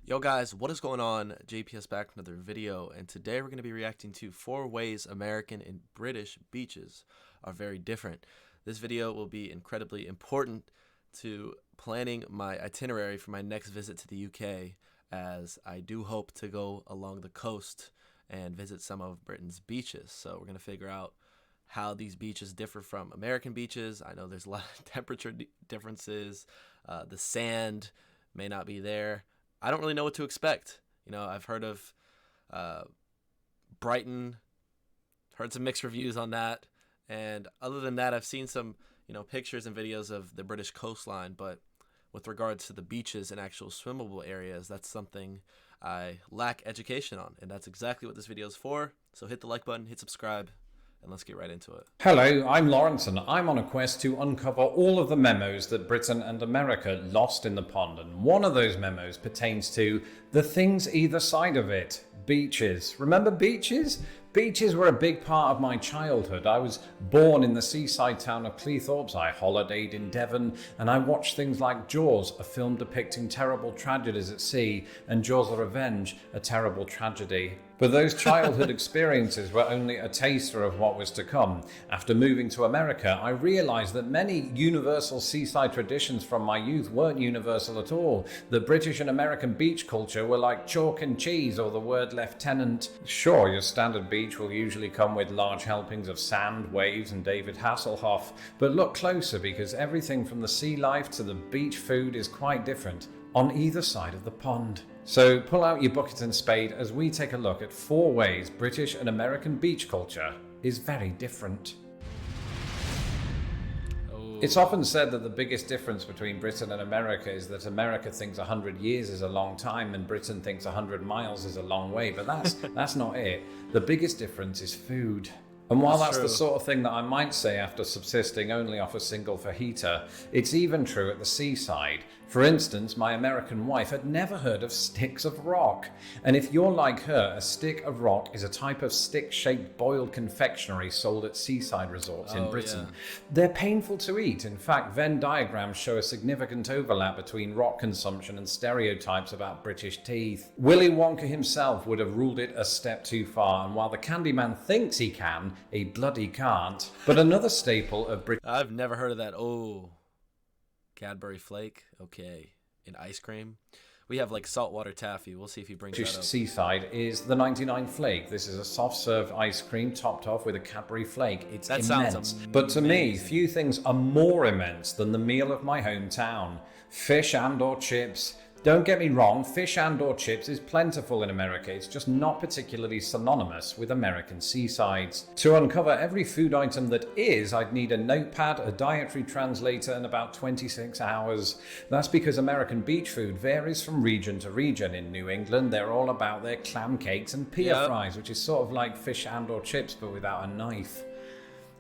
Yo guys, what is going on? JPS back with another video, and today we're going to be reacting to 4 ways American and British beaches are very different. This video will be incredibly important to planning my itinerary for my next visit to the UK, as I do hope to go along the coast and visit some of Britain's beaches. So we're going to figure out how these beaches differ from American beaches. I know there's a lot of temperature differences. The sand may not be there. I don't really know what to expect. I've heard of Brighton, heard some mixed reviews on that. And other than that, I've seen some, pictures and videos of the British coastline. But with regards to the beaches and actual swimmable areas, that's something I lack education on. And that's exactly what this video is for. So hit the like button, hit subscribe, and let's get right into it. Hello, I'm Lawrence, and I'm on a quest to uncover all of the memos that Britain and America lost in the pond, and one of those memos pertains to the things either side of it. Beaches. Remember beaches? Beaches were a big part of my childhood. I was born in the seaside town of Cleethorpes. I holidayed in Devon, and I watched things like Jaws, a film depicting terrible tragedies at sea, and Jaws: The Revenge, a terrible tragedy. But those childhood experiences were only a taster of what was to come. After moving to America, I realized that many universal seaside traditions from my youth weren't universal at all. The British and American beach culture were like chalk and cheese or the word lieutenant. Sure, your standard beach will usually come with large helpings of sand, waves, and David Hasselhoff, but look closer, because everything from the sea life to the beach food is quite different on either side of the pond. So pull out your bucket and spade as we take a look at 4 ways British and American beach culture is very different. It's often said that the biggest difference between Britain and America is that America thinks 100 years is a long time and Britain thinks 100 miles is a long way, but that's not it. The biggest difference is food. And while that's the sort of thing that I might say after subsisting only off a single fajita, it's even true at the seaside. For instance, my American wife had never heard of sticks of rock. And if you're like her, a stick of rock is a type of stick-shaped boiled confectionery sold at seaside resorts in Britain. Yeah. They're painful to eat. In fact, Venn diagrams show a significant overlap between rock consumption and stereotypes about British teeth. Willy Wonka himself would have ruled it a step too far, and while the Candyman thinks he can, he bloody can't. But another staple of British... I've never heard of that. Oh, Cadbury Flake. Okay. In ice cream. We have like saltwater taffy. We'll see if he brings that up. Seaside is the 99 Flake. This is a soft-serve ice cream topped off with a Cadbury Flake. It's immense. But to me, few things are more immense than the meal of my hometown. Fish and/or chips. Don't get me wrong, fish and/or chips is plentiful in America. It's just not particularly synonymous with American seasides. To uncover every food item that is, I'd need a notepad, a dietary translator, and about 26 hours. That's because American beach food varies from region to region. In New England, they're all about their clam cakes and pier fries, which is sort of like fish and/or chips, but without a knife.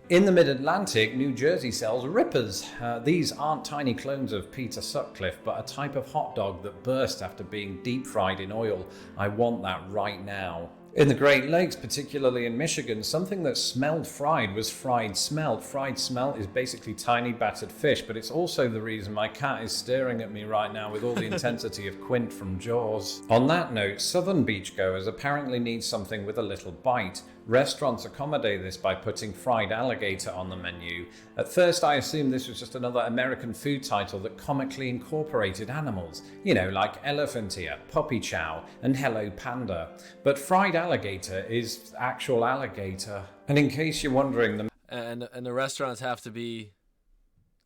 In the mid-Atlantic, New Jersey sells rippers. These aren't tiny clones of Peter Sutcliffe, but a type of hot dog that burst after being deep-fried in oil. I want that right now. In the Great Lakes, particularly in Michigan, something that smelled fried was fried smelt. Fried smelt is basically tiny battered fish, but it's also the reason my cat is staring at me right now with all the intensity of Quint from Jaws. On that note, southern beachgoers apparently need something with a little bite. Restaurants accommodate this by putting fried alligator on the menu. At first I assumed this was just another American food title that comically incorporated animals, like elephant ear, puppy chow, and hello panda. But fried alligator is actual alligator. And in case you're wondering, and the restaurants have to be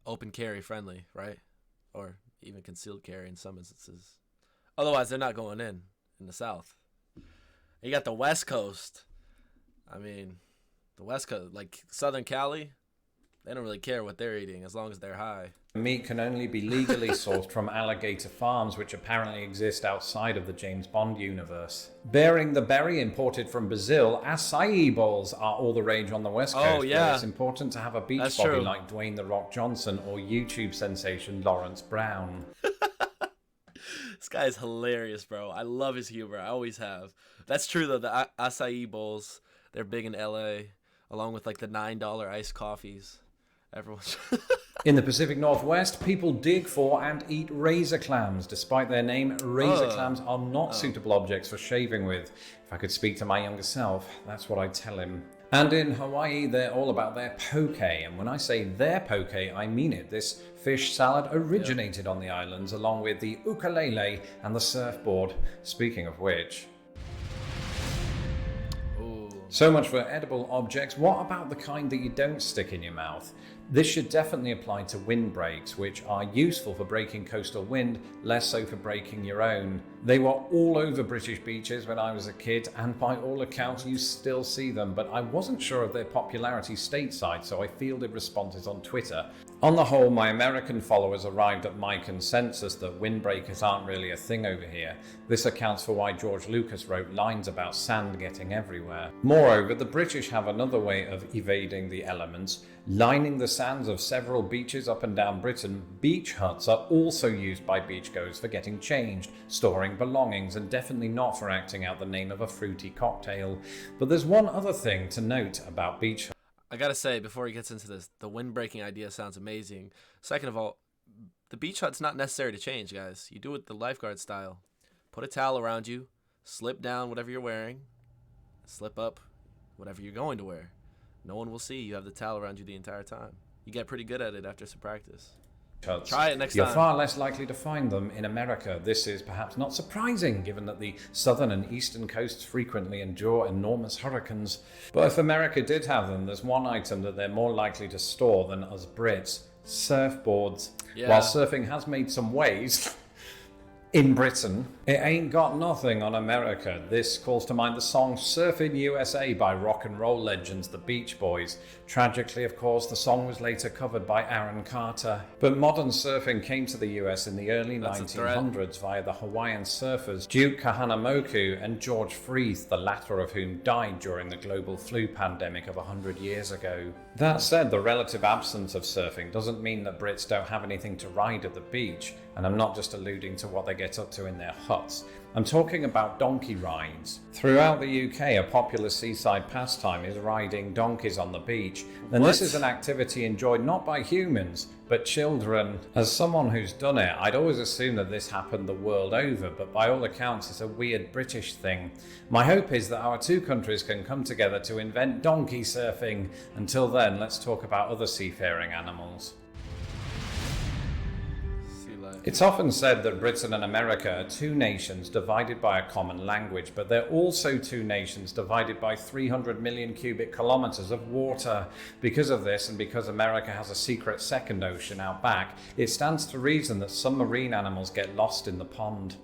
open carry friendly, right? Or even concealed carry in some instances. Otherwise they're not going in the South. You got the West Coast. I mean, the West Coast, like Southern Cali, they don't really care what they're eating as long as they're high. Meat can only be legally sourced from alligator farms, which apparently exist outside of the James Bond universe. Bearing the berry imported from Brazil, acai bowls are all the rage on the West Coast. Oh, yeah. It's important to have a beach body like Dwayne "The Rock" Johnson or YouTube sensation Lawrence Brown. This guy is hilarious, bro. I love his humor. I always have. That's true, though. The acai bowls... They're big in LA, along with like the $9 iced coffees. Everyone's In the Pacific Northwest, people dig for and eat razor clams. Despite their name, razor clams are not suitable objects for shaving with. If I could speak to my younger self, that's what I'd tell him. And in Hawaii, they're all about their poke. And when I say their poke, I mean it. This fish salad originated on the islands, along with the ukulele and the surfboard. Speaking of which... So much for edible objects. What about the kind that you don't stick in your mouth? This should definitely apply to windbreaks, which are useful for breaking coastal wind, less so for breaking your own. They were all over British beaches when I was a kid, and by all accounts you still see them, but I wasn't sure of their popularity stateside, so I fielded responses on Twitter. On the whole, my American followers arrived at my consensus that windbreakers aren't really a thing over here. This accounts for why George Lucas wrote lines about sand getting everywhere. Moreover, the British have another way of evading the elements. Lining the sands of several beaches up and down Britain, beach huts are also used by beachgoers for getting changed, storing belongings, and definitely not for acting out the name of a fruity cocktail. But there's one other thing to note about beach huts. I gotta say, before he gets into this, the windbreaking idea sounds amazing. Second of all, the beach hut's not necessary to change, guys. You do it the lifeguard style. Put a towel around you, slip down whatever you're wearing, slip up whatever you're going to wear. No one will see you have the towel around you the entire time. You get pretty good at it after some practice. Try it next time. You're far less likely to find them in America. This is perhaps not surprising, given that the southern and eastern coasts frequently endure enormous hurricanes. But if America did have them, there's one item that they're more likely to store than us Brits: surfboards. Yeah. While surfing has made some waves in Britain, it ain't got nothing on America. This calls to mind the song Surfin' USA by rock and roll legends the Beach Boys. Tragically, of course, the song was later covered by Aaron Carter. But modern surfing came to the US in the early 1900s via the Hawaiian surfers Duke Kahanamoku and George Freeth, the latter of whom died during the global flu pandemic of 100 years ago. That said, the relative absence of surfing doesn't mean that Brits don't have anything to ride at the beach, and I'm not just alluding to what they get up to in their huts. I'm talking about donkey rides. Throughout the UK, a popular seaside pastime is riding donkeys on the beach. And this is an activity enjoyed not by humans, but children. As someone who's done it, I'd always assumed that this happened the world over, but by all accounts, it's a weird British thing. My hope is that our two countries can come together to invent donkey surfing. Until then, let's talk about other seafaring animals. It's often said that Britain and America are two nations divided by a common language, but they're also two nations divided by 300 million cubic kilometers of water. Because of this, and because America has a secret second ocean out back, it stands to reason that some marine animals get lost in the pond.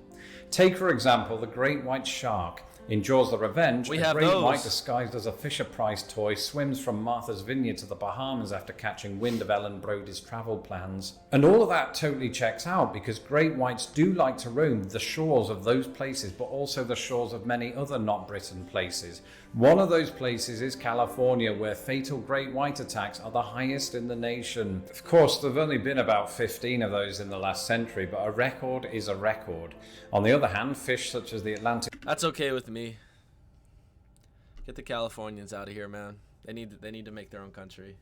Take, for example, the great white shark. In Jaws the Revenge, a great white disguised as a Fisher-Price toy swims from Martha's Vineyard to the Bahamas after catching wind of Ellen Brody's travel plans. And all of that totally checks out, because great whites do like to roam the shores of those places, but also the shores of many other not Britain places. One of those places is California, where fatal great white attacks are the highest in the nation. Of course, there have only been about 15 of those in the last century, but a record is a record. On the other hand, fish such as the Atlantic... That's okay with me. Get the Californians out of here, man. They need to make their own country.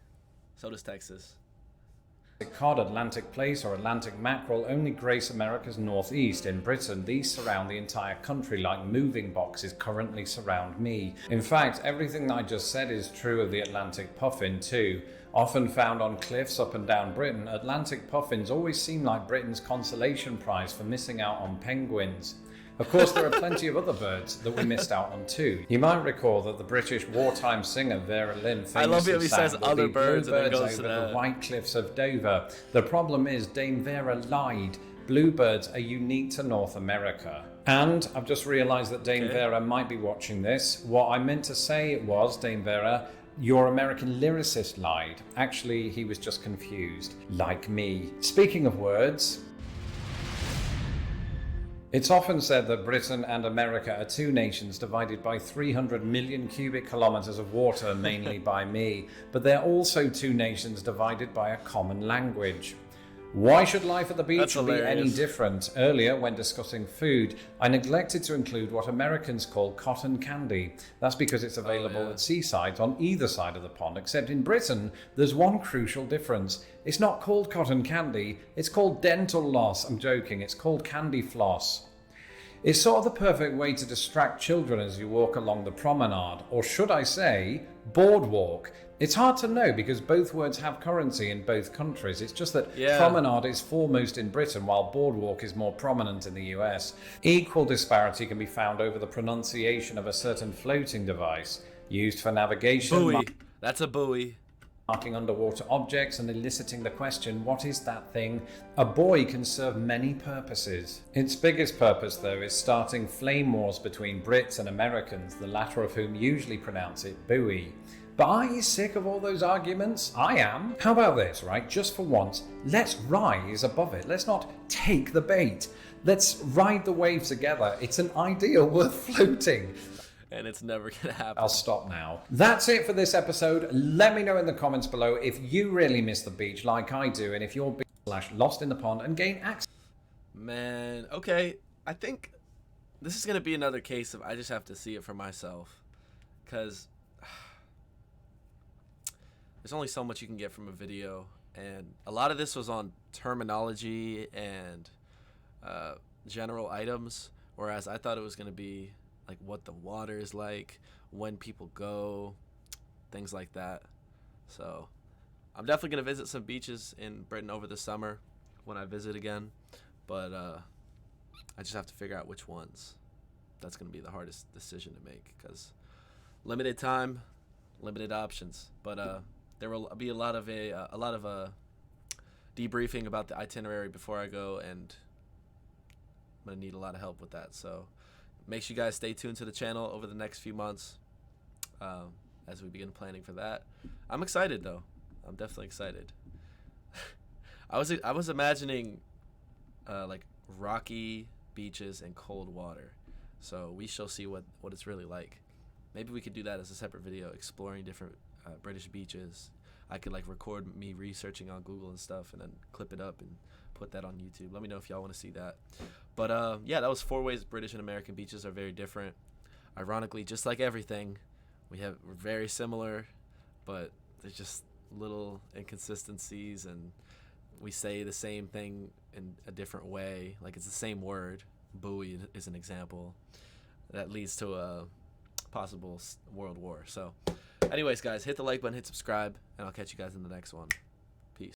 So does Texas. Cod, Atlantic plaice, or Atlantic mackerel only grace America's northeast. In Britain, these surround the entire country like moving boxes currently surround me. In fact, everything that I just said is true of the Atlantic puffin too. Often found on cliffs up and down Britain, Atlantic puffins always seem like Britain's consolation prize for missing out on penguins. Of course, there are plenty of other birds that we missed out on too. You might recall that the British wartime singer Vera Lynn famously sang that the bluebirds over the White Cliffs of Dover. The problem is Dame Vera lied. Bluebirds are unique to North America. And I've just realised that Dame Vera might be watching this. What I meant to say was, Dame Vera, your American lyricist lied. Actually, he was just confused, like me. Speaking of words... It's often said that Britain and America are two nations divided by 300 million cubic kilometers of water, mainly by me, but they're also two nations divided by a common language. Why should life at the beach That's be any hilarious. different? Earlier, when discussing food, I neglected to include what Americans call cotton candy. That's because it's available at seasides on either side of the pond, except in Britain, there's one crucial difference. It's not called cotton candy, it's called dental loss. I'm joking, it's called candy floss. It's sort of the perfect way to distract children as you walk along the promenade, or should I say, boardwalk. It's hard to know because both words have currency in both countries. It's just that promenade is foremost in Britain while boardwalk is more prominent in the US. Equal disparity can be found over the pronunciation of a certain floating device used for navigation. Buoy. That's a buoy. Marking underwater objects and eliciting the question, what is that thing? A buoy can serve many purposes. Its biggest purpose, though, is starting flame wars between Brits and Americans, the latter of whom usually pronounce it buoy. But are you sick of all those arguments? I am. How about this, right? Just for once, let's rise above it. Let's not take the bait. Let's ride the wave together. It's an ideal worth floating. And it's never gonna happen. I'll stop now. That's it for this episode. Let me know in the comments below if you really miss the beach like I do, and if you're /lost in the pond and gain access. Man, okay. I think this is gonna be another case of I just have to see it for myself, because there's only so much you can get from a video, and a lot of this was on terminology and general items, whereas I thought it was gonna be like what the water is like, when people go, things like that. So I'm definitely going to visit some beaches in Britain over the summer when I visit again, but I just have to figure out which ones. That's going to be the hardest decision to make because limited time, limited options. But there will be a lot of debriefing about the itinerary before I go, and I'm going to need a lot of help with that. So make sure you guys stay tuned to the channel over the next few months as we begin planning for that. I'm excited, though. I'm definitely excited. I was imagining like rocky beaches and cold water. So we shall see what it's really like. Maybe we could do that as a separate video, exploring different British beaches. I could like record me researching on Google and stuff and then clip it up and put that on YouTube. Let me know if y'all want to see that. But yeah, that was 4 ways British and American beaches are very different. Ironically, just like everything, we're very similar, but there's just little inconsistencies, and we say the same thing in a different way. Like it's the same word. Buoy is an example that leads to a possible world war. So anyways, guys, hit the like button, hit subscribe, and I'll catch you guys in the next one.